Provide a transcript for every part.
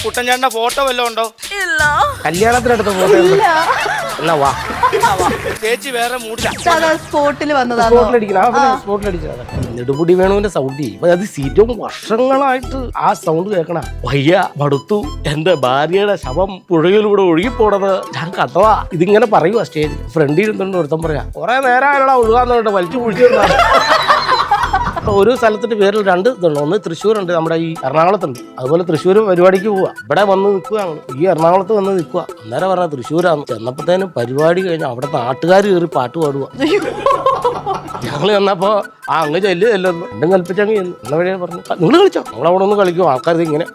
കുട്ടൻചാണ്ട photo വല്ലതും ഉണ്ടോ? ഇല്ല. കല്യാണത്തിനടുത്ത ഫോട്ടോ എന്നാ വാ. ചേച്ചി വേറെ മൂടില്ല. സ്പോട്ടിൽ നെടുമുടി വേണുവിന്റെ സൗണ്ട് ചെയ്യും. അത് സ്ഥിരം വർഷങ്ങളായിട്ട് ആ സൗണ്ട് കേൾക്കണ. വയ്യ മടുത്തു, എന്റെ ഭാര്യയുടെ ശവം പുഴയിലൂടെ ഒഴുകിപ്പോണത് ഞാൻ കണ്ടതാ. ഇതിങ്ങനെ പറയുക സ്റ്റേജിൽ. ഫ്രണ്ടിൽ ഇരുന്നുകൊണ്ട് ഒരുത്തം പറയാ, കുറെ നേരമായുള്ള ഒഴുകാന്ന് പറഞ്ഞിട്ട് വലിച്ചു കുഴിച്ചു. ഒരു സ്ഥലത്തിന്റെ പേരിൽ 2 ഇതുണ്ട്. ഒന്ന് തൃശ്ശൂരുണ്ട്, നമ്മുടെ ഈ എറണാകുളത്തുണ്ട്. അതുപോലെ തൃശ്ശൂർ പരിപാടിക്ക് പോവാ. ഇവിടെ വന്ന് നിൽക്കുകയാണ്, ഈ എറണാകുളത്ത് വന്ന് നിൽക്കുക. അന്നേരം പറഞ്ഞ തൃശ്ശൂരാന്ന്. ചെന്നപ്പോഴത്തേനും പരിപാടി കഴിഞ്ഞ് അവിടെ നാട്ടുകാർ കയറി പാട്ട് പാടുക. ഞങ്ങള് ചെന്നപ്പോ അങ്ങ് ചെല്ലുമല്ലോ രണ്ടും കൽപ്പിച്ചങ്ങ് ചെന്നു. എന്ന വഴിയെ പറഞ്ഞു, നിങ്ങൾ കളിച്ചോ, നമ്മളവിടെ ഒന്ന് കളിക്കും. ആൾക്കാർ ഇങ്ങനെ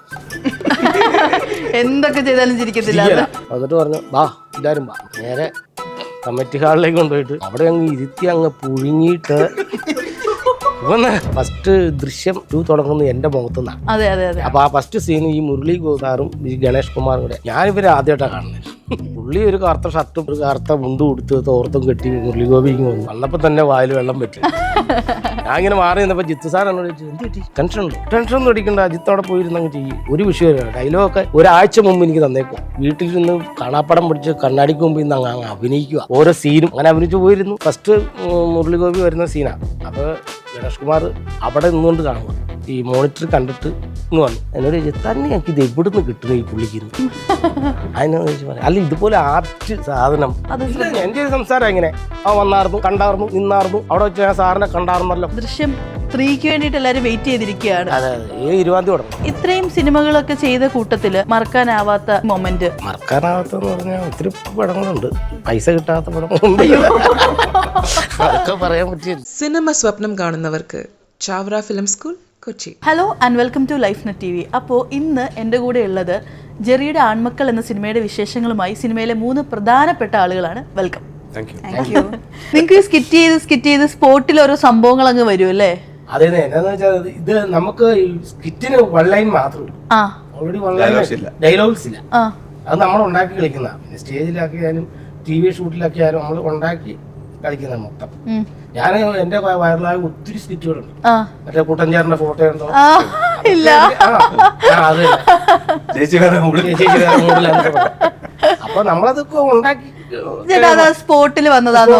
എന്തൊക്കെ ചെയ്താലും ചിരിക്കത്തില്ല. എന്നിട്ട് പറഞ്ഞു, വാ എല്ലാരും വാ. നേരെ കമ്മിറ്റി ഹാളിലേക്ക് കൊണ്ടുപോയിട്ട് അവിടെ അങ്ങ് ഇരുത്തി അങ്ങ് പുഴുങ്ങിയിട്ട് ഫസ്റ്റ് ദൃശ്യം 2 തുടങ്ങുന്നത് എന്റെ മുഖത്തുനിന്നാണ്. അപ്പൊ ആ ഫസ്റ്റ് സീൻ ഈ മുരളി ഗോതാറും ഈ ഗണേഷ് കുമാറും കൂടെ. ഞാനിവരെ ആദ്യമായിട്ടാണ് കാണുന്നത്. പുള്ളി ഒരു കറുത്ത ഷർട്ടും ഒരു കറുത്ത മുണ്ടും ഉടുത്ത് തോർത്തും കെട്ടി മുരളി ഗോപിക്ക് വന്നു. വന്നപ്പോ തന്നെ വായിൽ വെള്ളം പറ്റി. ഞാൻ ഇങ്ങനെ മാറി നിന്നപ്പോ ജിത്തു സാർ എന്നോട് ചോദിച്ചു, എന്ത് പറ്റി, ടെൻഷൻ ഉണ്ടോ? ടെൻഷൻ ഒന്നും അടിക്കണ്ട, അജിത്ത് അവിടെ പോയിരുന്നങ്ങ് ചെയ്യും, ഒരു വിഷയമില്ല. ഡയലോഗൊക്കെ ഒരാഴ്ച മുമ്പ് എനിക്ക് തന്നേക്കും. വീട്ടിൽ നിന്ന് കാണാപ്പടം പിടിച്ച് കണ്ണാടിക്ക് മുമ്പ് ഇന്ന് അങ്ങ് അഭിനയിക്കുക. ഓരോ സീനും അങ്ങനെ അഭിനയിച്ചു പോയിരുന്നു. ഫസ്റ്റ് മുരളി ഗോപി വരുന്ന സീനാണ്. അപ്പൊ ഗണേഷ് കുമാർ അവിടെ നിന്നുകൊണ്ട് കാണുക. ഈ മോണിറ്റർ കണ്ടിട്ട് ഇന്ന് വന്നു. എന്നോട് ചോദിച്ചു, തന്നെ എനിക്ക് ഇത് എവിടുന്ന് കിട്ടുന്നു ഈ പുള്ളിക്ക്? അതിനോട് ചോദിച്ചു പറയാം, അല്ല ഇതുപോലെ ആർട്ട് സാധനം. എന്റെ ഒരു സംസാരം എങ്ങനെ ആ വന്നായിരുന്നു, കണ്ടായിരുന്നു, നിന്നായിരുന്നു. അവിടെ വെച്ച് ഞാൻ സാറിനെ കണ്ടായിരുന്നല്ലോ. ദൃശ്യം 3ക്ക് വേണ്ടിട്ട് എല്ലാരും വെയിറ്റ് ചെയ്തിരിക്കുകയാണ്. അതെ, 20 തുടങ്ങും. ഇത്രയും സിനിമകളൊക്കെ ചെയ്ത കൂട്ടത്തില് മറക്കാനാവാത്ത മൊമെന്റ്? മറക്കാനാവാത്തെന്ന് പറഞ്ഞാൽ ഒത്തിരി പടങ്ങളുണ്ട്, പൈസ കിട്ടാത്ത പടങ്ങളുണ്ട്. അതൊക്കെ പറയാൻ പറ്റിയ. സിനിമ സ്വപ്നം കാണുന്നവർക്ക് Chavara film school, Kochi. Hello and welcome to Life Net TV. അപ്പോൾ ഇന്ന് എൻ്റെ കൂടെ ഉള്ളത് ജെറിയുടെ ആൺമക്കൾ എന്ന സിനിമയുടെ വിശേഷങ്ങളുമായി സിനിമയിലെ 3 പ്രധാനപ്പെട്ട ആളുകളാണ്. വെൽക്കം. നിങ്ങൾക്ക് സ്കിറ്റ് ചെയ്ത് സ്പോട്ടിൽ ഓരോ സംഭവങ്ങൾ അങ്ങ് വരും അല്ലേ? അതെ, എന്താന്ന് വെച്ചാൽ ഇത് നമുക്ക് സ്കിറ്റിന് 1 ലൈൻ മാത്രമേ ഓൾറെഡി 1 ലൈൻ ഡയലോഗ്സ് ഇല്ല. അത് നമ്മൾ ഉണ്ടാക്കി കളിക്കുന്ന. പിന്നെ സ്റ്റേജിലാക്കിയാലും TV ഷൂട്ടിലാക്കിയാലും നമ്മൾ ഉണ്ടാക്കി കളിക്കുന്ന മൊത്തം. ഞാൻ എന്റെ വൈറലായ ഒത്തിരി സ്കിറ്റുകളുണ്ട്. മറ്റേ കുട്ടൻചാറിന്റെ ഫോട്ടോ ഉണ്ടോ? അപ്പൊ നമ്മളതൊക്കെ ഉണ്ടാക്കി സ്പോട്ടിൽ വന്നതാണോ?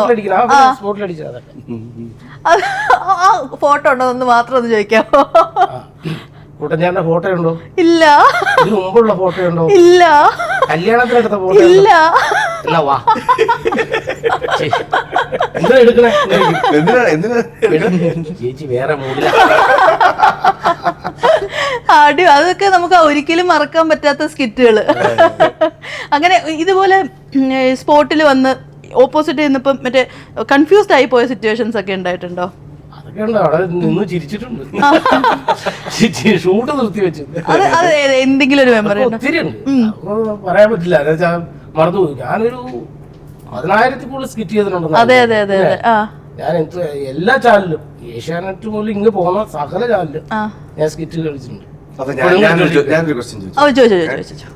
സ്പോട്ടിലടിച്ചത്. ഫോട്ടോ ഉണ്ടോ എന്ന് മാത്രം ഒന്ന് ചോദിക്കാമോ? കുട്ടൻചാറിന്റെ ഫോട്ടോ ഉണ്ടോ? ഇല്ല. ഇതിന് മുമ്പുള്ള ഫോട്ടോ ഉണ്ടോ? ഇല്ല. കല്യാണത്തിനെടുത്ത ഫോട്ടോ ഇല്ല. എന്നാ വാ, എന്താ എടുക്കണേ? ചേച്ചി വേറെ മൂടില്ല. അതൊക്കെ നമുക്ക് ഒരിക്കലും മറക്കാൻ പറ്റാത്ത സ്കിറ്റുകള്. അങ്ങനെ ഇതുപോലെ സ്പോട്ടിൽ വന്ന് ഓപ്പോസിറ്റ് ചെയ്യുന്നപ്പം മറ്റേ കൺഫ്യൂസ്ഡ് ആയി പോയ സിറ്റുവേഷൻസ് ഒക്കെ ഉണ്ടായിട്ടുണ്ടോ? അതൊക്കെ ഉണ്ട്. അവിടെ നിന്ന് ചിരിച്ചിട്ടുണ്ട്, ഷൂട്ട് നിർത്തി വെച്ചു. എന്തെങ്കിലും ഒരു മെമ്മറി ഒത്തിരി ഉണ്ട്, പറയാൻ പറ്റില്ല. മറന്നുപോയി. ഞാനൊരു 10,000 കൂടുതൽ സ്കിറ്റ് ചെയ്തിട്ടുണ്ടെന്ന്. അതെ അതെ അതെ അതെ. ഞാൻ എല്ലാ ചാനലിലും, ഏഷ്യാനെറ്റ് പോലും ഇങ്ങ് പോകുന്ന സകല ചാനലിലും ഞാൻ സ്കിറ്റ് കളിച്ചിട്ടുണ്ട്. ഞാനൊരു ക്വസ്റ്റ്യൻ ചോദിച്ചു.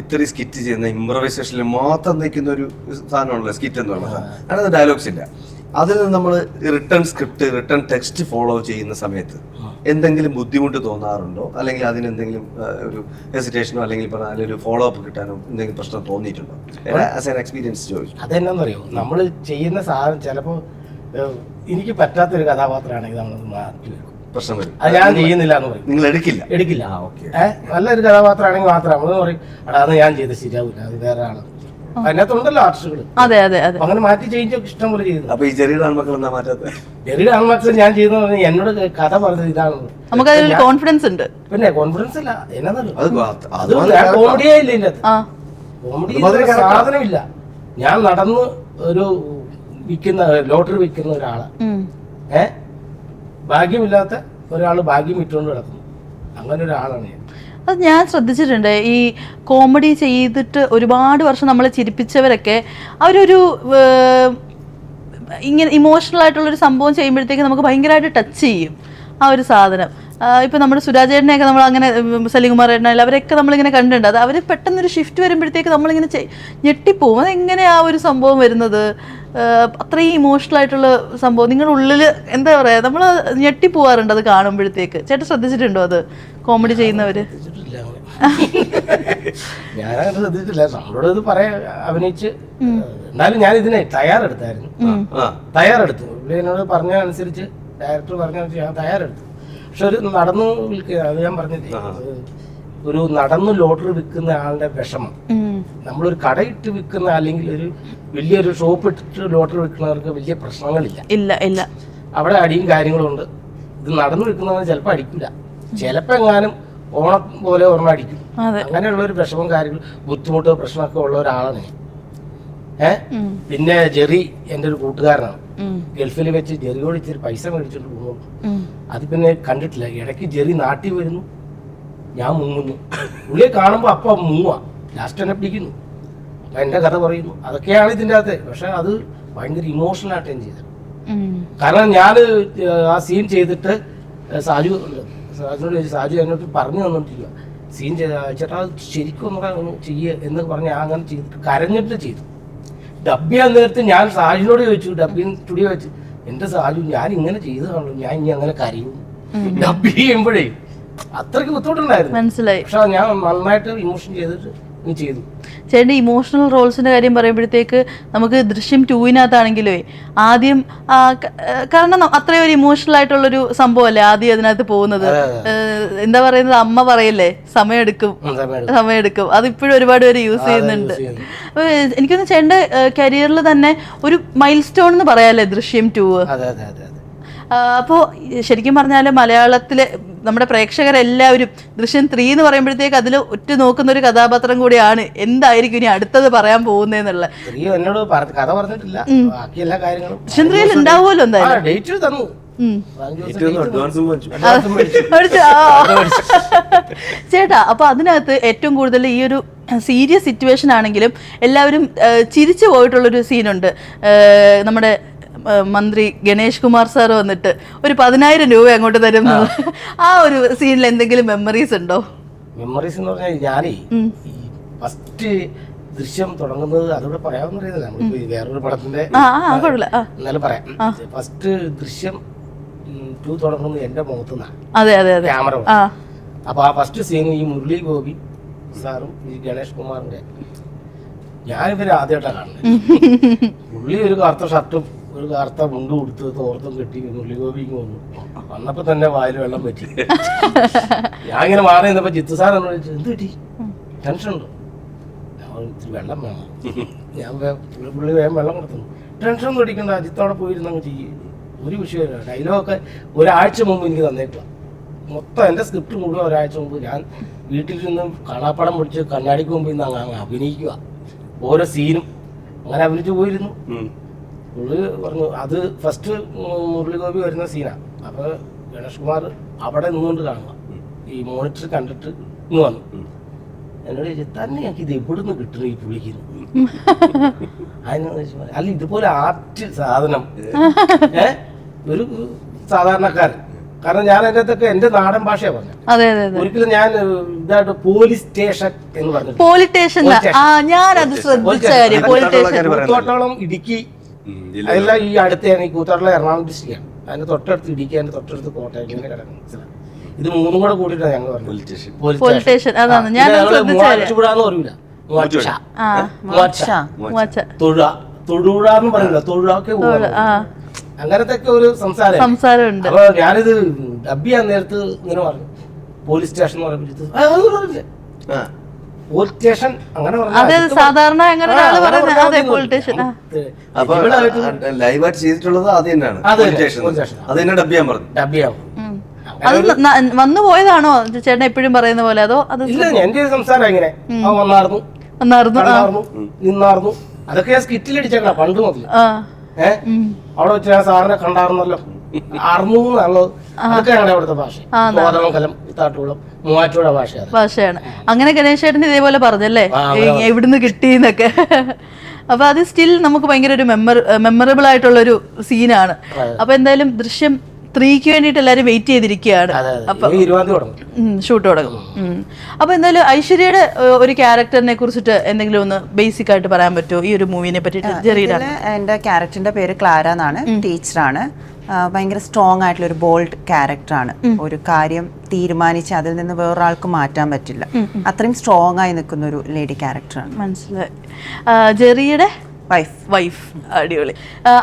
ഇത്രയും സ്കിറ്റ് ചെയ്യുന്ന ഇംപ്രവൈസേഷനിൽ മാത്രം നിൽക്കുന്ന ഒരു സാധനമാണല്ലോ സ്കിറ്റ് എന്ന് പറയുന്നത്. അതിനകത്ത് ഡയലോഗ്സ് ഇല്ല. അതിൽ നിന്ന് നമ്മൾ return script, return text follow ചെയ്യുന്ന സമയത്ത് എന്തെങ്കിലും ബുദ്ധിമുട്ട് തോന്നാറുണ്ടോ? അല്ലെങ്കിൽ അതിനെന്തെങ്കിലും ഒരു ഹെസിറ്റേഷനോ അല്ലെങ്കിൽ അതിലൊരു ഫോളോ അപ്പ് കിട്ടാനോ എന്തെങ്കിലും പ്രശ്നം തോന്നിയിട്ടുണ്ടോ? ആസ് ആൻ എക്സ്പീരിയൻസ് ചോദിച്ചു. അതെന്നാന്നറിയോ, നമ്മൾ ചെയ്യുന്ന സാധനം ചിലപ്പോൾ എനിക്ക് പറ്റാത്തൊരു കഥാപാത്രമാണെങ്കിൽ നമ്മൾ മാറ്റി വെക്കും, പ്രശ്നം വരും. അത് ഞാൻ ചെയ്യുന്നില്ല എന്ന് പറയും. നിങ്ങൾ എടുക്കില്ല? നല്ലൊരു കഥാപാത്രമാണെങ്കിൽ മാത്രം നമ്മൾ പറയും, എടാ അത് ഞാൻ ചെയ്ത് ശരിയാവില്ല, അത് വേറെ ആള്. അതിനകത്തുണ്ടല്ലോ ആർട്ടിസ്റ്റുകൾ. അതെ അതെ അതെ. അങ്ങനെ മാറ്റി ചേഞ്ച് ഇഷ്ടം പോലെ ചെയ്തു. അപ്പൊ ഈ ചെറിയ ആൺമക്കൾ എന്താ മാറ്റാത്ത? ചെറിയ ആൺമക്കൾ ഞാൻ ചെയ്യുന്ന എന്നോട് കഥ പറഞ്ഞത് ഇതാണെന്ന്. നമുക്ക് അതിൽ കോൺഫിഡൻസ് ഉണ്ട്. പിന്നെ കോൺഫിഡൻസ് ഇല്ല, കോമഡിയേ ഇല്ല ഇതിനകത്ത്. കോമഡി സാധനമില്ല. ഞാൻ നടന്ന് ഒരു ലോട്ടറി വിൽക്കുന്ന ഒരാള്, ഭാഗ്യമില്ലാത്ത ഒരാള് ഭാഗ്യം ഇട്ടുകൊണ്ട് കിടക്കുന്നു. അങ്ങനെ ഒരാളാണ് ഞാൻ. അത് ഞാൻ ശ്രദ്ധിച്ചിട്ടുണ്ട്. ഈ കോമഡി ചെയ്തിട്ട് ഒരുപാട് വർഷം നമ്മളെ ചിരിപ്പിച്ചവരൊക്കെ അവരൊരു ഇങ്ങനെ ഇമോഷണൽ ആയിട്ടുള്ളൊരു സംഭവം ചെയ്യുമ്പോഴത്തേക്ക് നമുക്ക് ഭയങ്കരമായിട്ട് ടച്ച് ചെയ്യും ആ ഒരു സാധനം. ഇപ്പം നമ്മുടെ സുരാജേട്ടനെയൊക്കെ നമ്മൾ അങ്ങനെ, സലികുമാർ ഏട്ടനായാലും അവരൊക്കെ നമ്മളിങ്ങനെ കണ്ടിട്ടുണ്ട്. അത് അവർ പെട്ടെന്നൊരു ഷിഫ്റ്റ് വരുമ്പോഴത്തേക്ക് നമ്മളിങ്ങനെ ഞെട്ടിപ്പോവും. അതെങ്ങനെ ആ ഒരു സംഭവം വരുന്നത്? അത്രയും ഇമോഷണൽ ആയിട്ടുള്ള സംഭവം നിങ്ങളുടെ ഉള്ളിൽ എന്താ പറയുക, നമ്മൾ ഞെട്ടിപ്പോവാറുണ്ട് അത് കാണുമ്പോഴത്തേക്ക്. ചേട്ടൻ ശ്രദ്ധിച്ചിട്ടുണ്ടോ അത്, കോമഡി ചെയ്യുന്നവർ? ഞാനങ്ങനെ ശ്രദ്ധിച്ചില്ല. നമ്മളോട് ഇത് പറയാ അഭിനയിച്ച്. എന്നാലും ഞാൻ ഇതിനെ തയ്യാറെടുത്തായിരുന്നു. തയ്യാറെടുത്തു. എന്നോട് പറഞ്ഞ അനുസരിച്ച്, ഡയറക്ടർ പറഞ്ഞ ഞാൻ തയ്യാറെടുത്തു. പക്ഷെ ഒരു നടന്നു വിൽക്കുക, അത് ഞാൻ പറഞ്ഞില്ലേ, ഒരു നടന്നു ലോട്ടറി വിൽക്കുന്ന ആളുടെ വിഷമം. നമ്മളൊരു കടയിട്ട് വിൽക്കുന്ന, അല്ലെങ്കിൽ ഒരു വലിയൊരു ഷോപ്പ് ഇട്ടിട്ട് ലോട്ടറി വിൽക്കുന്നവർക്ക് വലിയ പ്രശ്നങ്ങളില്ല. ഇല്ല ഇല്ല, അവിടെ അടിയും കാര്യങ്ങളും ഉണ്ട്. ഇത് നടന്നു വിൽക്കുന്നവർ ചിലപ്പോൾ അടിക്കില്ല, ചിലപ്പോൾ എങ്ങാനും ഓണം പോലെ ഒരെണ്ണം അടിക്കും. അങ്ങനെയുള്ള ഒരു വിഷമം, കാര്യങ്ങൾ, ബുദ്ധിമുട്ടോ പ്രശ്നമൊക്കെ ഉള്ള ഒരാളാണ് ഞാൻ. പിന്നെ ജെറി എൻ്റെ ഒരു കൂട്ടുകാരനാണ്. ഗൾഫിൽ വെച്ച് ജെറിയോട് ഇച്ചിരി പൈസ മേടിച്ചിട്ട് പോകുന്നു. അത് പിന്നെ കണ്ടിട്ടില്ല. ഇടയ്ക്ക് ജെറി നാട്ടിൽ വരുന്നു, ഞാൻ മുങ്ങുന്നു. പുള്ളിയെ കാണുമ്പോൾ അപ്പം മുങ്ങുക, ലാസ്റ്റ് എന്നെ പിടിക്കുന്നു. അപ്പം എൻ്റെ കഥ പറയുന്നു. അതൊക്കെയാണ് ഇതിൻ്റെ അകത്ത്. പക്ഷെ അത് ഭയങ്കര ഇമോഷണൽ ആയിട്ട് ഞാൻ ചെയ്തത്. കാരണം ഞാൻ ആ സീൻ ചെയ്തിട്ട് സാജുനോട് ചോദിച്ചു. സാജു എന്നോട് പറഞ്ഞു തന്നിട്ടില്ല സീൻ ചേട്ടാ അത് ശരിക്കും ഒന്ന് ചെയ്യുക എന്ന് പറഞ്ഞ് ഞാൻ അങ്ങനെ ചെയ്തിട്ട് കരഞ്ഞിട്ട് ചെയ്തു. ഡബ് ചെയ്യാൻ നേരത്ത് ഞാൻ സാജുനോട് ചോദിച്ചു, ഡബിങ് സ്റ്റുഡിയോ വെച്ച്, എൻ്റെ സാജു ഞാൻ ഇങ്ങനെ ചെയ്തതാണല്ലോ, ഞാൻ ഇനി അങ്ങനെ കരയും ഡബ് ചെയ്യുമ്പോഴേ. അത്രയ്ക്ക് ബുദ്ധിമുട്ടുണ്ടായിരുന്നു. മനസ്സിലായി. പക്ഷെ ഞാൻ നന്നായിട്ട് ഇമോഷൻ ചെയ്തിട്ട് ചെയ്തു. ചേട്ടൻ്റെ ഇമോഷണൽ റോൾസിന്റെ കാര്യം പറയുമ്പോഴത്തേക്ക് നമുക്ക് ദൃശ്യം 2-ാണെങ്കിലേ ആദ്യം കാരണം അത്രയും ഒരു ഇമോഷണൽ ആയിട്ടുള്ളൊരു സംഭവമല്ലേ ആദ്യം അതിനകത്ത് പോകുന്നത്. എന്താ പറയുന്നത്, അമ്മ പറയല്ലേ സമയമെടുക്കും. അതിപ്പോഴും ഒരുപാട് പേര് യൂസ് ചെയ്യുന്നുണ്ട്. എനിക്കൊന്ന് ചേട്ടൻ്റെ കരിയറിൽ തന്നെ ഒരു മൈൽ സ്റ്റോൺ എന്ന് പറയാല്ലേ ദൃശ്യം 2. അപ്പോൾ ശരിക്കും പറഞ്ഞാൽ മലയാളത്തിലെ നമ്മുടെ പ്രേക്ഷകരെല്ലാവരും ദൃശ്യം 3 എന്ന് പറയുമ്പോഴത്തേക്ക് അതിൽ ഒറ്റ നോക്കുന്ന ഒരു കഥാപാത്രം കൂടിയാണ്. എന്തായിരിക്കും ഇനി അടുത്തത് പറയാൻ പോകുന്നതെന്നുള്ള എന്നോട് കഥ പറഞ്ഞിട്ടില്ല. ബാക്കി എല്ലാ കാര്യങ്ങളും ദൃശ്യം 3 ഉണ്ടാവുമല്ലോ എന്തായാലും. ചേട്ടാ, അപ്പൊ അതിനകത്ത് ഏറ്റവും കൂടുതൽ ഈ ഒരു സീരിയസ് സിറ്റുവേഷൻ ആണെങ്കിലും എല്ലാവരും ചിരിച്ചു പോയിട്ടുള്ളൊരു സീനുണ്ട്. നമ്മുടെ മന്ത്രി ഗണേഷ് കുമാർ സാർ വന്നിട്ട് ഒരു 10,000 രൂപ അങ്ങോട്ട് തരുന്നത്. ആ ഒരു സീനിൽ എന്തെങ്കിലും മെമ്മറീസ് ഉണ്ടോ? മെമ്മറീസ് എന്ന് പറഞ്ഞാൽ ഞാനേ ഫസ്റ്റ് ദൃശ്യം തുടങ്ങുന്നത് അതോടെ പറയാമെന്ന് അറിയുന്നില്ല. നമ്മളിപ്പോ വേറൊരു പടത്തിന്റെ എന്നാലും പറയാം. ഫസ്റ്റ് ദൃശ്യം 2 തുടങ്ങുന്നത് എന്റെ മുഖത്തുനിന്നാണ്, ക്യാമറ. അപ്പൊ ആ ഫസ്റ്റ് സീൻ ഈ മുരളി ഗോപി സാറും ഈ ഗണേഷ് കുമാറിന്റെ, ഞാനിവരെ ആദ്യമായിട്ടാണ് കാണുന്നത്. പുള്ളി ഒരു കറുത്ത ഷർട്ടും ഒരു കറുത്ത മുണ്ട് കൊടുത്ത് തോർത്തും കെട്ടി മുരളി ഗോപിക്ക് വന്നു. വന്നപ്പോ തന്നെ വായിൽ വെള്ളം പറ്റി. ഞാൻ ഇങ്ങനെ മാറി നിന്നപ്പോ ജിത്തു സാർ എന്നോട് ചോദിച്ചു, എന്ത് പറ്റി, ടെൻഷൻ ഉണ്ടോ? ഇത്തിരി വെള്ളം വേണം. ഞാൻ പുള്ളി വേഗം വെള്ളം കൊടുത്തു. ടെൻഷൻ ഒന്നും അടിക്കണ്ട, ജിത്തോടെ പോയിരുന്നങ്ങ് ചെയ്യേ, ഒരു വിഷയമില്ല. ഡയലോഗൊക്കെ ഒരാഴ്ച മുമ്പ് എനിക്ക് തന്നേക്കുക. മൊത്തം എൻ്റെ സ്ക്രിപ്റ്റ് മുഴുവൻ ഒരാഴ്ച മുമ്പ് ഞാൻ വീട്ടിൽ നിന്ന് കാണാപ്പടം പിടിച്ച് കണ്ണാടിക്ക് മുമ്പ് ഇന്ന് അങ്ങ് അഭിനയിക്കുക. ഓരോ സീനും അങ്ങനെ അഭിനയിച്ചു പോയിരുന്നു. പുള്ളി പറഞ്ഞു അത് ഫസ്റ്റ് മുരളി ഗോപി വരുന്ന സീനാണ്. അപ്പോൾ ഗണേഷ് കുമാർ അവിടെ നിന്നുകൊണ്ട് കാണുക, ഈ മോണിറ്റർ കണ്ടിട്ട് ഇന്ന് വന്നു. എന്നോട് ചോദിച്ചു, തന്നെ ഞങ്ങൾക്ക് ഇത് എവിടെ നിന്ന് കിട്ടുന്നു ഈ പുള്ളിക്ക്? അതിനോട് ചോദിച്ചു, അല്ല ഇതുപോലെ ആർട്ട് സാധനം ഒരു സാധാരണക്കാരൻ. കാരണം ഞാൻ അതിൻ്റെ അകത്തൊക്കെ എന്റെ നാടൻ ഭാഷയാണ് പറഞ്ഞത്. ഒരിക്കലും ഞാൻ ഇതായിട്ട് പോലീസ് സ്റ്റേഷൻ എന്ന് പറഞ്ഞു. കൂത്തോട്ടോളം ഇടുക്കി അതെല്ലാം ഈ അടുത്താണ്. ഈ കൂത്തോട്ടോളം എറണാകുളം ഡിസ്ട്രിക്റ്റാണ്. അതിന്റെ തൊട്ടടുത്ത് ഇടുക്കി, അതിന്റെ തൊട്ടടുത്ത് കോട്ടയം, ഇങ്ങനെ കിടക്കുന്നു. ഇത് മൂന്നും കൂടെ കൂട്ടിയിട്ടാണ് ഞങ്ങൾ പറഞ്ഞത് പോലീസ് സ്റ്റേഷൻ. മൂവാറ്റുപുഴന്ന് പറയൂല, തൊഴുപുഴന്ന് പറയൂല, തൊഴുപുഴക്ക് പോകും. അങ്ങനത്തെ ഒരു സംസാരമുണ്ട്. അപ്പൊ ഞാനിത് ഡബ് ചെയ്യാൻ നേരത്ത് ഇങ്ങനെ പറഞ്ഞു പോലീസ് സ്റ്റേഷൻ എന്ന് പറയുമ്പോൾ പോലീസ് സ്റ്റേഷൻ അങ്ങനെ ലൈവായിട്ട് ചെയ്തിട്ടുള്ളത് അത് തന്നെയാണ്. അത് തന്നെ ഡബ് ചെയ്യാൻ പറഞ്ഞു. ഡബ് ചെയ്യാൻ വന്നു പോയതാണോ ചേട്ടൻ എപ്പോഴും പറയുന്ന പോലെ? അതോ അത് ഇല്ല, എന്റെ ഒരു സംസാരം ഇങ്ങനെ വന്നാർന്നു നിന്നാർന്നു. അതൊക്കെ ഞാൻ സ്കിറ്റിലടിച്ചേക്കണം പണ്ട് മുതൽ. അവിടെ വെച്ച് ഞാൻ സാറിനെ കണ്ടാർന്നല്ലോ, അറുന്നൂന്നുള്ളത് അതൊക്കെ ഞങ്ങളുടെ അവിടുത്തെ ഭാഷ. കോതമംഗലം, ഇത്താട്ടുകുളം, മൂവാറ്റുപുഴ ഭാഷയാണ്. അങ്ങനെ ഗണേശ് ചേട്ടൻ ഇതേപോലെ പറഞ്ഞല്ലേ എവിടുന്ന് കിട്ടിന്നൊക്കെ. അപ്പൊ അത് സ്റ്റിൽ നമുക്ക് ഭയങ്കര ഒരു മെമ്മറബിൾ ആയിട്ടുള്ള ഒരു സീനാണ്. അപ്പൊ എന്തായാലും ദൃശ്യം സ്ത്രീക്ക് വേണ്ടിയിട്ട് എല്ലാവരും വെയിറ്റ് ചെയ്തിരിക്കുകയാണ്. അപ്പൊ 20 തുടങ്ങും ഷൂട്ട് തുടങ്ങും. അപ്പൊ എന്തായാലും ഐശ്വര്യയുടെ ഒരു ക്യാരക്ടറിനെ കുറിച്ചിട്ട് എന്തെങ്കിലും ഒന്ന് ബേസിക് ആയിട്ട് പറയാൻ പറ്റുമോ ഈ ഒരു മൂവിനെ പറ്റിയിട്ട്? ജെറിയുടെ എൻ്റെ ക്യാരക്ടറിന്റെ പേര് ക്ലാര എന്നാണ്, ടീച്ചറാണ്. ഭയങ്കര സ്ട്രോങ് ആയിട്ടുള്ള ഒരു ബോൾഡ് ക്യാരക്ടറാണ്. ഒരു കാര്യം തീരുമാനിച്ച് അതിൽ നിന്ന് വേറൊരാൾക്ക് മാറ്റാൻ പറ്റില്ല, അത്രയും സ്ട്രോങ് ആയി നിൽക്കുന്ന ഒരു ലേഡി ക്യാരക്ടറാണ്. മനസ്സിലായി. ജെറിയുടെ വൈഫ്. അടിപൊളി.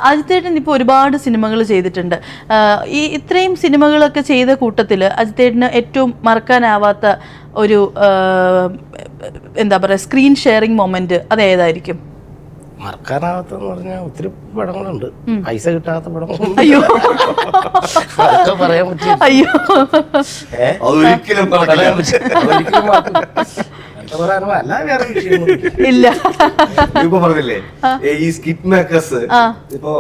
അജിത്തേട്ടൻ ഇപ്പോൾ ഒരുപാട് സിനിമകൾ ചെയ്തിട്ടുണ്ട്. ഈ ഇത്രയും സിനിമകളൊക്കെ ചെയ്ത കൂട്ടത്തിൽ അജിത്തേട്ടന് ഏറ്റവും മറക്കാനാവാത്ത ഒരു എന്താ പറയുക സ്ക്രീൻ ഷെയറിംഗ് മൊമെന്റ് അത് ഏതായിരിക്കും? മറക്കാനാവാത്തെന്ന് പറഞ്ഞാൽ ഒത്തിരി പടങ്ങളുണ്ട്, പൈസ കിട്ടാത്ത പടങ്ങളുണ്ട്. അയ്യോ പറയാൻ പറ്റില്ല. അയ്യോ അതൊരിക്കലും ഇല്ല. ഇപ്പൊ പറഞ്ഞില്ലേ ഈ സ്കിറ്റ് മേക്കേഴ്സ്, ഇപ്പൊ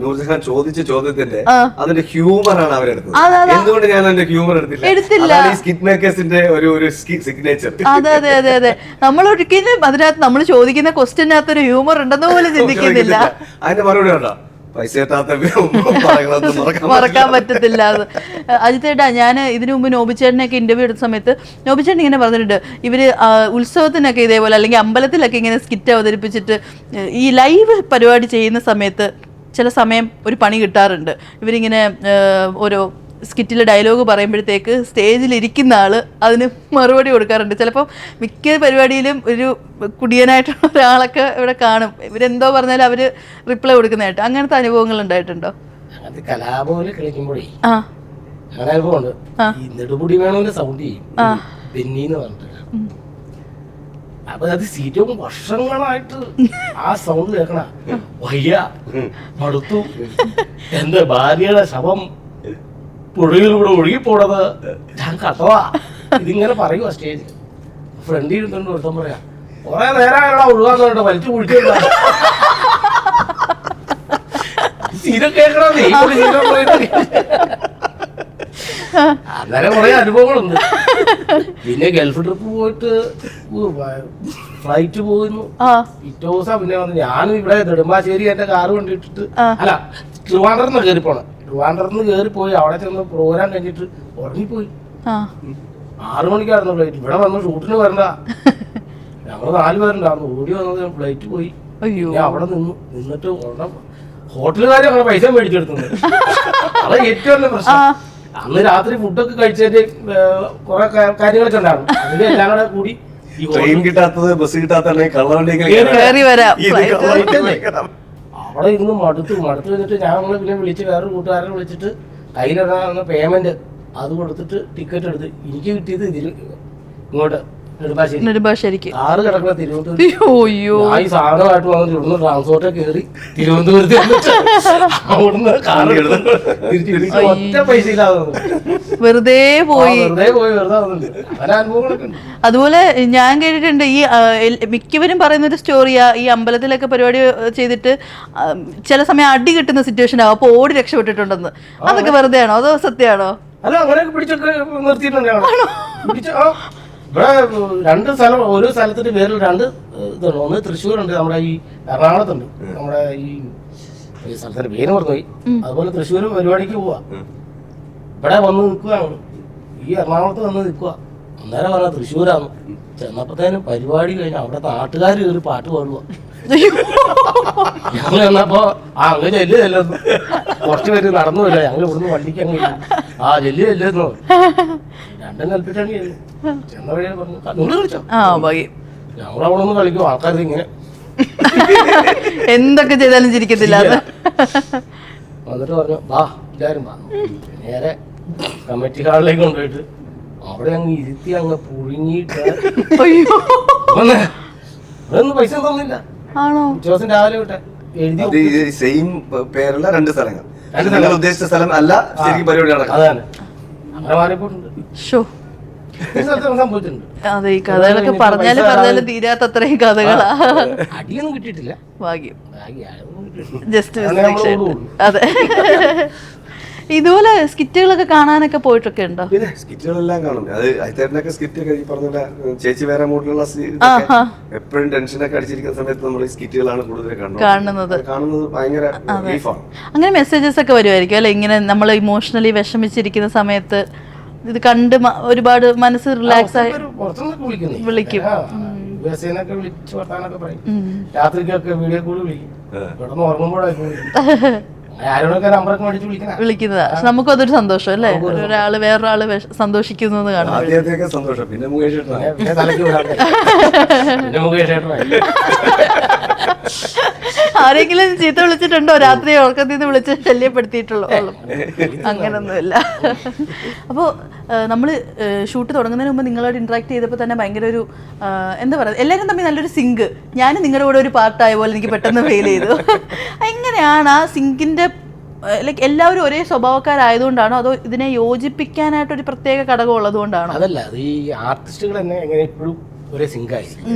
നൂർജഹാൻ ചോദിച്ച ചോദ്യത്തിന്റെ അതിന്റെ ഹ്യൂമറാണ് അവരെടുത്തത്. എന്തുകൊണ്ട് ഞാൻ അതിന്റെ ഹ്യൂമർ എടുത്തില്ല? ഈ സ്കിറ്റ് മേക്കേഴ്സിന്റെ ഒരു സിഗ്നേച്ചർ. അതെ അതെ അതെ അതെ. നമ്മൾ ഒരിക്കലും അതിനകത്ത് നമ്മൾ ചോദിക്കുന്ന ക്വസ്റ്റ്യനകത്ത് ഒരു ഹ്യൂമർ ഉണ്ടെന്ന് പോലും ചിന്തിക്കുന്നില്ല. അതിന്റെ മറുപടി ഉണ്ടോ? പൈസ മറക്കാൻ പറ്റത്തില്ല. അജിത്തേട്ടാ, ഞാൻ ഇതിനു മുമ്പ് നോബിച്ചേട്ടനെയൊക്കെ ഇന്റർവ്യൂ എടുത്ത സമയത്ത് നോബിച്ചേട്ടൻ ഇങ്ങനെ പറഞ്ഞിട്ടുണ്ട്, ഇവര് ഉത്സവത്തിനൊക്കെ ഇതേപോലെ അല്ലെങ്കിൽ അമ്പലത്തിലൊക്കെ ഇങ്ങനെ സ്കിറ്റ് അവതരിപ്പിച്ചിട്ട് ഈ ലൈവ് പരിപാടി ചെയ്യുന്ന സമയത്ത് ചില സമയം ഒരു പണി കിട്ടാറുണ്ട്. ഇവരിങ്ങനെ ഓരോ സ്കിറ്റിൽ ഡയലോഗ് പറയുമ്പോഴത്തേക്ക് സ്റ്റേജിലിരിക്കുന്ന ആള് അതിന് മറുപടി കൊടുക്കാറുണ്ട്. ചിലപ്പോൾ മിക്ക പരിപാടിയിലും ഒരു കുടിയനായിട്ടുള്ള ഒരാളൊക്കെ ഇവിടെ കാണും, ഇവരെന്തോ പറഞ്ഞാലും അവര് റിപ്ലൈ കൊടുക്കുന്നതായിട്ട്. അങ്ങനത്തെ അനുഭവങ്ങൾ ഉണ്ടായിട്ടുണ്ടോ? അങ്ങനത്തെ കലാപോലെ കളിക്കുമ്പോഴേ അങ്ങനെ അനുഭവമുണ്ട്. ഈ നെടുമുടി വേണമെന്ന് സൗണ്ട് ചെയ്യും, ബെന്നിന്ന് പറഞ്ഞിട്ട്. അപ്പൊ അത് സീറ്റും വർഷങ്ങളായിട്ട് ആ സൗണ്ട് കേൾക്കണ, വയ്യ, മടുത്തു, എന്റെ ഭാര്യയുടെ ശവം പുഴയിലൂടെ ഒഴുകിപ്പോണത് ഞാൻ കഥവാ, ഇതിങ്ങനെ പറയുക സ്റ്റേജിൽ. ഫ്രണ്ടിൽ ഇരുന്നുകൊണ്ട് ഒരുത്തം പറയാ, കുറെ നേരമായുള്ള ഒഴുകാന്ന് പറഞ്ഞിട്ട് വലിച്ചു കുഴിച്ചില്ല. സ്ഥിരം കേൾക്കണ അങ്ങനെ കുറെ അനുഭവങ്ങളുണ്ട്. പിന്നെ ഗൾഫ് ട്രിപ്പ് പോയിട്ട് ഫ്ലൈറ്റ് പോകുന്നു, പിറ്റേ ദിവസം പിന്നെ വന്ന് ഞാനും ഇവിടെ നെടുമ്പാശ്ശേരി എന്റെ കാറ് കൊണ്ടിട്ടിട്ട്, അല്ല ട്രിവാൻഡ്രന്ന് കയറി പോണം. ട്രിവാൻഡ്രന്ന് കയറിപ്പോയി, അവിടെ ചെന്ന് പ്രോഗ്രാം കഴിഞ്ഞിട്ട് ഉറങ്ങിപ്പോയി. 6 മണിക്കായിരുന്നു ഫ്ലൈറ്റ്. ഇവിടെ വന്ന് ഷൂട്ടിന് വരണ്ട, ഞങ്ങൾ 4 പേരുണ്ടായിരുന്നു. ഓടി വന്നത് ഫ്ലൈറ്റ് പോയി. അവിടെ നിന്നിട്ട് ഹോട്ടലുകാരും അങ്ങനെ പൈസ മേടിച്ചെടുത്തുന്നത്. അത് ഏറ്റവും വലിയ പ്രശ്നം. അന്ന് രാത്രി ഫുഡൊക്കെ കഴിച്ചതിന്റെ കുറെ കാര്യങ്ങളൊക്കെ ഉണ്ടായിരുന്നു. അതിന്റെ എല്ലാം കൂടെ കൂടി ട്രെയിൻ കിട്ടാത്തത്, ബസ് കിട്ടാത്ത അവിടെ ഇരുന്ന് മടുത്ത് കഴിഞ്ഞിട്ട് ഞങ്ങൾ പിന്നെ വിളിച്ച് വേറൊരു കൂട്ടുകാരനെ വിളിച്ചിട്ട് കയ്യിലിടാവുന്ന പേയ്മെന്റ് അത് കൊടുത്തിട്ട് ടിക്കറ്റ് എടുത്ത് എനിക്ക് കിട്ടിയത് ഇതിൽ ഇങ്ങോട്ട് നെടുമ്പാശ്ശേരിക്ക്. കാറ് കിടക്കുന്ന തിരുവനന്തപുരത്ത്. ഈ സാധനമായിട്ട് വന്നിട്ട് ഇവിടുന്ന് ട്രാൻസ്പോർട്ട് കയറി തിരുവനന്തപുരത്ത് അവിടുന്ന് കാറ് തിരിച്ചു ഒറ്റ പൈസ ഇല്ലാതെ വെറുതെ പോയി വെറുതെ വന്നിട്ടുണ്ട്. അങ്ങനെ അനുഭവങ്ങളൊക്കെ ഉണ്ട്. അതുപോലെ ഞാൻ കേട്ടിട്ടുണ്ട്, ഈ മിക്കവരും പറയുന്ന ഒരു സ്റ്റോറിയാ, ഈ അമ്പലത്തിലൊക്കെ പരിപാടി ചെയ്തിട്ട് ചില സമയം അടി കിട്ടുന്ന സിറ്റുവേഷൻ ആവും, അപ്പൊ ഓടി രക്ഷപ്പെട്ടിട്ടുണ്ടെന്ന്. അതൊക്കെ വെറുതെ ആണോ അതോ സത്യമാണോ? അല്ല, അങ്ങനെയൊക്കെ പിടിച്ചൊക്കെ നിർത്തിയിട്ടുണ്ട്. ഇവിടെ 2 സ്ഥലം, ഓരോ സ്ഥലത്തിന്റെ പേരിൽ 2 ഇതുണ്ട്. ഒന്ന് തൃശ്ശൂരുണ്ട്, നമ്മുടെ ഈ എറണാകുളത്തുണ്ട്. നമ്മുടെ ഈ സ്ഥലത്തിന്റെ പേര് മറന്നുപോയി. അതുപോലെ തൃശ്ശൂർ പരിപാടിക്ക് പോവാ, ഇവിടെ വന്ന് നിൽക്കുകയാണ്. ഈ എറണാകുളത്ത് വന്ന് നിൽക്കുക. അന്നേരം പറഞ്ഞ തൃശ്ശൂരാണ്. ചെന്നപ്പോഴത്തേനും പരിപാടി കഴിഞ്ഞ അവിടെ നാട്ടുകാർ കയറി പാട്ട് പാടുക. ഞങ്ങൾ ചെന്നപ്പോ അങ്ങ് ചെല്ലുന്നു, കുറച്ച് പേര് നടന്നു വരില്ല. ഞങ്ങൾ ഇവിടുന്ന് വണ്ടിക്ക് അങ്ങ് ചെല്ലുന്നു. 2 കൽപ്പിട്ടാണ് ചെന്ന വഴിയെ പറഞ്ഞു, നിങ്ങൾ കളിച്ചോ? ഞങ്ങളവിടെ ഒന്ന് കളിക്കും. ആൾക്കാർ ഇങ്ങനെ എന്തൊക്കെ ചെയ്താലും ചിരിക്കത്തില്ല. വന്നിട്ട് പറഞ്ഞു, വാ എല്ലാരും വാ. നേരെ കമ്മിറ്റി ഹാളിലേക്ക് കൊണ്ടുപോയിട്ട് അവിടെ അങ്ങ് ഇരുത്തി അങ്ങ് പുഴുങ്ങിയിട്ട് അതൊന്നും പൈസ തന്നില്ല. ഉച്ചദിവസം രാവിലെ വിട്ടെ എഴുതി സെയിം പേരുള്ള 2 സ്ഥലങ്ങൾ, നിങ്ങൾ ഉദ്ദേശിച്ച സ്ഥലം അല്ല ശരിക്കും പരിപാടി നടക്കുന്നത്. അതാണ് അങ്ങനെ മാറിപ്പോയിട്ടുണ്ട്. സംഭവിച്ചിട്ടുണ്ട്. അതെ, ഈ കഥകളൊക്കെ പറഞ്ഞാലും തീരാത്ത അത്രയും കഥകളാ. അടിയൊന്നും കിട്ടിയിട്ടില്ല, ഭാഗ്യം. ജസ്റ്റ് അതെ. ഇതുപോലെ സ്കിറ്റുകളൊക്കെ കാണാനൊക്കെ പോയിട്ടൊക്കെ ഉണ്ടോ? പിന്നെ സ്കിറ്റുകളെല്ലാം കാണും. അത് അയത്തേട്ടനൊക്കെ സ്കിറ്റ് ഒക്കെ ഈ പറഞ്ഞ ചേച്ചി വേറെ മൂഡിലുള്ള എപ്പോഴും ടെൻഷനൊക്കെ അടിച്ചിരിക്കുന്ന സമയത്ത് നമ്മൾ ഈ സ്കിറ്റുകളാണ് കൂടുതൽ കാണുന്നത് ഭയങ്കര റിലീഫാണ്. അങ്ങനെ മെസ്സേജസ് ഒക്കെ വരുമായിരിക്കും അല്ലെ, ഇങ്ങനെ നമ്മൾ ഇമോഷണലി വിഷമിച്ചിരിക്കുന്ന സമയത്ത് ഇത് കണ്ട് ഒരുപാട് മനസ്സ് റിലാക്സ് ആയി വിളിക്കും. രാത്രിക്കൊക്കെ വീഡിയോ കോൾ വിളിക്കും, ഉറങ്ങുമ്പോഴൊക്കെ വിളിക്കുന്നതാ. പക്ഷെ നമുക്കും അതൊരു സന്തോഷം അല്ലേ, ഒരാള് വേറൊരാള് സന്തോഷിക്കുന്നു കാണും. സന്തോഷം. പിന്നെ മുകേഷ് ആരെങ്കിലും ചീത്ത വിളിച്ചിട്ടുണ്ടോ? രാത്രി ഉറക്കത്തിൽ നിന്ന് വിളിച്ച് ശല്യപ്പെടുത്തിയിട്ടുള്ളൂ? അങ്ങനൊന്നുമില്ല. അപ്പോൾ നമ്മൾ ഷൂട്ട് തുടങ്ങുന്നതിന് മുമ്പ് നിങ്ങളോട് ഇന്ററാക്ട് ചെയ്തപ്പോൾ തന്നെ ഭയങ്കര ഒരു എന്താ പറയുക, എല്ലാവരും തമ്മിൽ നല്ലൊരു സിങ്ക്. ഞാനും നിങ്ങളുടെ കൂടെ ഒരു പാർട്ടായ പോലെ എനിക്ക് പെട്ടെന്ന് ഫീൽ ചെയ്തു. എങ്ങനെയാണ് ആ സിങ്കിന്റെ ലൈക്ക് എല്ലാവരും ഒരേ സ്വഭാവക്കാരായതുകൊണ്ടാണോ അതോ ഇതിനെ യോജിപ്പിക്കാനായിട്ട് ഒരു പ്രത്യേക ഘടകം ഉള്ളതുകൊണ്ടാണോ? അതല്ല, അത് ഈ ആർട്ടിസ്റ്റുകൾ തന്നെ എങ്ങനെ ഇപ്പോഴും ഒരേ സിങ്കായിരിക്കും.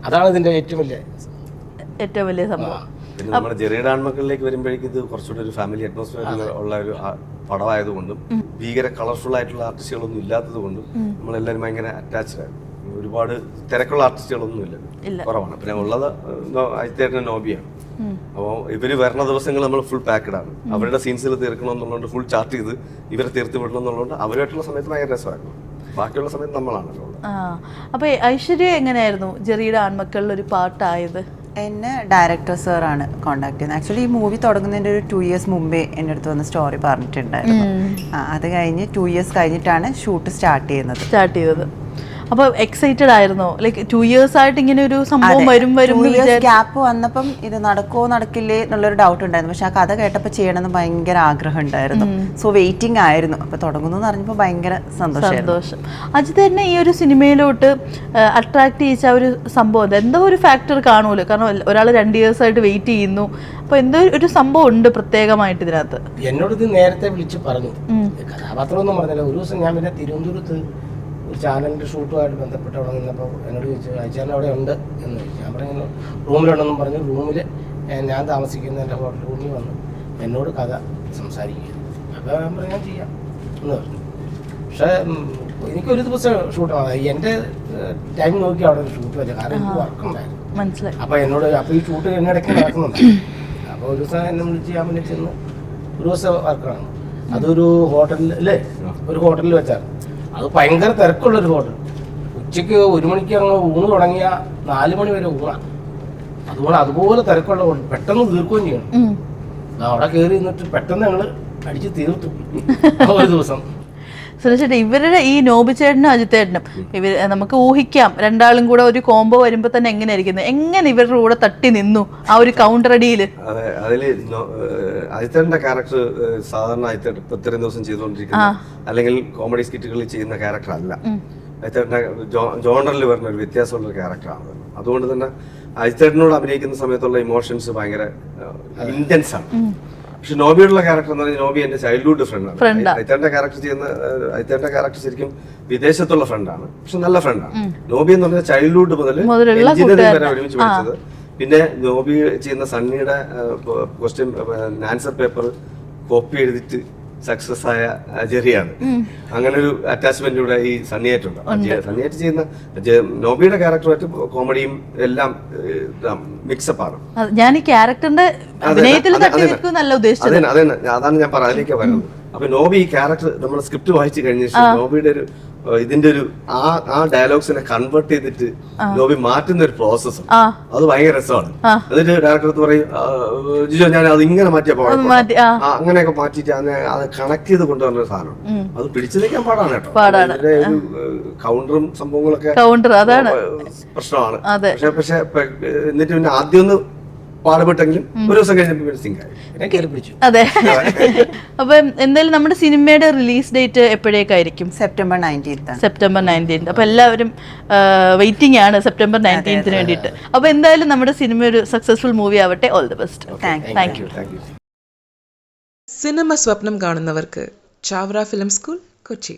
അതാണ് ഇതിന്റെ ഏറ്റവും വലിയ സംഭവം. പിന്നെ നമ്മുടെ ജെറിയുടെ ആൺമക്കളിലേക്ക് വരുമ്പോഴേക്കും ഇത് കുറച്ചുകൂടി ഒരു ഫാമിലി അറ്റ്മോസ്ഫിയർ ഉള്ള ഒരു പടമായതുകൊണ്ടും ഭീകര കളർഫുൾ ആയിട്ടുള്ള ആർട്ടിസ്റ്റുകളൊന്നും ഇല്ലാത്തത് കൊണ്ടും നമ്മളെല്ലാവരും ഭയങ്കര അറ്റാച്ച്ഡ് ആയിരുന്നു. ഒരുപാട് തിരക്കുള്ള ആർട്ടിസ്റ്റുകളൊന്നും ഇല്ല, കുറവാണ്. പിന്നെ ഉള്ളത് അയത്തേട്ടൻ നോബിയാണ്. അപ്പോൾ ഇവര് വരുന്ന ദിവസങ്ങൾ നമ്മൾ ഫുൾ പാക്കഡ് ആണ്. അവരുടെ സീൻസിൽ തീർക്കണമെന്നുള്ളതുകൊണ്ട് ഫുൾ ചാർട്ട് ചെയ്ത് ഇവരെ തീർത്ത് വിടണം എന്നുള്ളതുകൊണ്ട് അവരായിട്ടുള്ള സമയത്ത് ഭയങ്കര രസമായിരുന്നു. ബാക്കിയുള്ള സമയത്ത് നമ്മളാണല്ലോ. അപ്പൊ ഐശ്വര്യ എങ്ങനെയായിരുന്നു ജെറിയുടെ ആൺമക്കളിൽ ഒരു പാർട്ടായത്? എന്നെ ഡയറക്ടർ സാറാണ് കോണ്ടാക്ട് ചെയ്യുന്നത്. ആക്ച്വലി ഈ മൂവി തുടങ്ങുന്നതിൻ്റെ ഒരു 2 years മുമ്പേ എൻ്റെ അടുത്ത് വന്ന് സ്റ്റോറി പറഞ്ഞിട്ടുണ്ടായിരുന്നു. അത് കഴിഞ്ഞ് 2 years കഴിഞ്ഞിട്ടാണ് ഷൂട്ട് സ്റ്റാർട്ട് ചെയ്തത്. അപ്പൊ എക്സൈറ്റഡ് ആയിരുന്നോ? ലൈക്ക് 2 years ആയിട്ട് ഇങ്ങനെ ഒരു സംഭവം വരും ഗ്യാപ്പ് വന്നപ്പം ഇത് നടക്കോ നടക്കില്ലേ എന്നുള്ളൊരു ഡൗട്ട് ഉണ്ടായിരുന്നു. പക്ഷെ ആ കഥ കേട്ടപ്പോൾ ചെയ്യണമെന്ന് ഭയങ്കര ആഗ്രഹം ഉണ്ടായിരുന്നു. സോ വെയിറ്റിംഗ് ആയിരുന്നു. അപ്പൊ തുടങ്ങുന്നു പറഞ്ഞപ്പോൾ ഭയങ്കര സന്തോഷം. അജിതേട്ടനെ ഈ ഒരു സിനിമയിലോട്ട് അട്രാക്ട് ചെയ്യിച്ച ഒരു സംഭവം എന്തോ ഒരു ഫാക്ടർ കാണുമല്ലോ. കാരണം ഒരാൾ 2 years ആയിട്ട് വെയിറ്റ് ചെയ്യുന്നു. അപ്പൊ എന്തോ ഒരു സംഭവം ഉണ്ട് പ്രത്യേകമായിട്ട് ഇതിനകത്ത്. എന്നോട് ഇത് നേരത്തെ വിളിച്ച് പറഞ്ഞു, കഥാപാത്രമൊന്നും പറഞ്ഞില്ല. ഒരു ദിവസം ഞാൻ പിന്നെ തിരുവനന്തപുരത്ത് ഒരു ചാനലിൻ്റെ ഷൂട്ടുമായിട്ട് ബന്ധപ്പെട്ട് അവിടെ നിന്നപ്പോൾ എന്നോട് ചോദിച്ചു, അയച്ചാൽ അവിടെ ഉണ്ട് എന്ന് ചോദിച്ചു. ഞാൻ പറഞ്ഞു റൂമിലുണ്ടെന്നും പറഞ്ഞു. റൂമിൽ ഞാൻ താമസിക്കുന്ന എൻ്റെ ഹോട്ടൽ റൂമിൽ വന്ന് എന്നോട് കഥ സംസാരിക്കുക. അപ്പോൾ ഞാൻ പറഞ്ഞു ഞാൻ ചെയ്യാം എന്ന് പറഞ്ഞു. പക്ഷേ എനിക്കൊരു ദിവസം ഷൂട്ടാണ്, എൻ്റെ ടൈം നോക്കി അവിടെ ഒരു ഷൂട്ട് വെച്ചാൽ, കാരണം എനിക്ക് വർക്കുണ്ടായിരുന്നു. മനസ്സിലായി. അപ്പോൾ എന്നോട് അപ്പോൾ ഈ ഷൂട്ട് എന്നിടയ്ക്ക് നടക്കുന്നുണ്ട്. അപ്പോൾ ഒരു ദിവസം എന്നെ വിളിച്ച് ഞാൻ പിന്നെ ചെന്ന് ഒരു ദിവസം വർക്കാണ്. അതൊരു ഹോട്ടലിൽ അല്ലേ, ഒരു ഹോട്ടലിൽ വെച്ചാൽ അത് ഭയങ്കര തിരക്കുള്ളൊരു ഹോട്ടൽ. ഉച്ചയ്ക്ക് 1 മണിക്ക് അങ്ങ് ഊണ് തുടങ്ങിയ 4 മണി വരെ ഊണാണ്. അതുപോലെ തിരക്കുള്ള ഹോട്ടൽ. പെട്ടെന്ന് തീർക്കുകയും ചെയ്യണം. അവിടെ കയറി നിന്നിട്ട് പെട്ടെന്ന് ഞങ്ങൾ അടിച്ച് തീർത്തു ഒരു ദിവസം. സുരേഷേട്ടാ, ഇവരുടെ ഈ നോബിച്ചേട്ടനും അജിത്തേട്ടനും നമുക്ക് ഊഹിക്കാം രണ്ടാളും കൂടെ ഒരു കോംബോ വരുമ്പോ തന്നെ എങ്ങനെ ഇവരുടെ കൂടെ തട്ടി നിന്നു ആ ഒരു കൗണ്ടർ അടിയില്? അതെ, അതില് അജിത്തേട്ടന്റെ ക്യാരക്ടർ സാധാരണ അജിത്തേട്ടൻ ഇത്രയും ദിവസം ചെയ്തുകൊണ്ടിരിക്കുന്ന അല്ലെങ്കിൽ കോമഡി സ്കിറ്റുകളിൽ ചെയ്യുന്ന ക്യാരക്ടർ അല്ല. അജിത്തേട്ടന്റെ ജോണറിൽ വരുന്ന ഒരു വ്യത്യാസമുള്ള ക്യാരക്ടറാണ്. അതുകൊണ്ട് തന്നെ അജിത്തേട്ടനോട് അഭിനയിക്കുന്ന സമയത്തുള്ള ഇമോഷൻസ് ഭയങ്കര ഇന്റൻസ് ആണ്. പക്ഷെ നോബിയോടുള്ള ക്യാരക്ടർ എന്ന് പറഞ്ഞാൽ നോബി എന്റെ ചൈൽഡ്ഹുഡ് ഫ്രണ്ടാണ്. അയത്തേട്ടന്റെ ക്യാരക്ടർ ശരിക്കും വിദേശത്തുള്ള ഫ്രണ്ടാണ്, പക്ഷെ നല്ല ഫ്രണ്ടാണ്. നോബി എന്ന് പറഞ്ഞാൽ ചൈൽഡ്ഹുഡ് മുതൽ എഞ്ചിനീയറിംഗ് വരെ ഒരുമിച്ച് പഠിച്ചത്. പിന്നെ നോബി ചെയ്യുന്ന സണ്ണിയുടെ ക്വസ്റ്റ്യൻ ആൻസർ പേപ്പർ കോപ്പി എഴുതിയിട്ട് സക്സസ് ആയ ജെറിയാണ്. അങ്ങനെ ഒരു അറ്റാച്ച്മെന്റ് ഇവിടെ ഈ സണ്ണിയായിട്ടുണ്ട്. സണ്ണിയായിട്ട് ചെയ്യുന്ന നോബിയുടെ ക്യാരക്ടറുമായിട്ട് കോമഡിയും എല്ലാം മിക്സപ്പ് ആണ്. ഞാൻ ഈ ക്യാരക്ടറിന്റെ അതാണ് ഞാൻ അതിലേക്ക് വരുന്നത്. അപ്പൊ നോബി ഈ ക്യാരക്ടർ നമ്മൾ സ്ക്രിപ്റ്റ് വായിച്ചു കഴിഞ്ഞ ശേഷം നോബിയുടെ ഒരു ഇതിന്റെ ഒരു ആ ഡയലോഗ്സിനെ കൺവേർട്ട് ചെയ്തിട്ട് നോബി മാറ്റുന്ന ഒരു പ്രോസസ് അത് ഭയങ്കര രസമാണ്. എന്നിട്ട് ഡയറക്ടർ പറയും, ജിജോ ഞാൻ അത് ഇങ്ങനെ മാറ്റിയപ്പോ അങ്ങനെയൊക്കെ മാറ്റിട്ട് അത് കണക്ട് ചെയ്ത് കൊണ്ടുവന്ന ഒരു സാധനം. അത് പിടിച്ചു നിൽക്കാൻ പാടാണ് കേട്ടോ. അതിന്റെ ഒരു കൗണ്ടറും സംഭവങ്ങളൊക്കെ പ്രശ്നമാണ്. പക്ഷെ എന്നിട്ട് പിന്നെ ആദ്യം ഒന്ന് പാടുപെട്ടെങ്കിലും ഒരു ദിവസം കഴിഞ്ഞപ്പോൾ അതെ. അപ്പൊ എന്തായാലും നമ്മുടെ സിനിമയുടെ റിലീസ് ഡേറ്റ് എപ്പോഴേക്കായിരിക്കും? September 19th. September 19th. അപ്പൊ എല്ലാവരും വെയിറ്റിംഗ് ആണ് സെപ്റ്റംബർ 19th വേണ്ടിയിട്ട്. അപ്പൊ എന്തായാലും നമ്മുടെ സിനിമ ഒരു സക്സസ്ഫുൾ മൂവി ആവട്ടെ. All the best. Thank you. Cinema സ്വപ്നം കാണുന്നവർക്ക് ചാവറ ഫിലിം സ്കൂൾ, കൊച്ചി.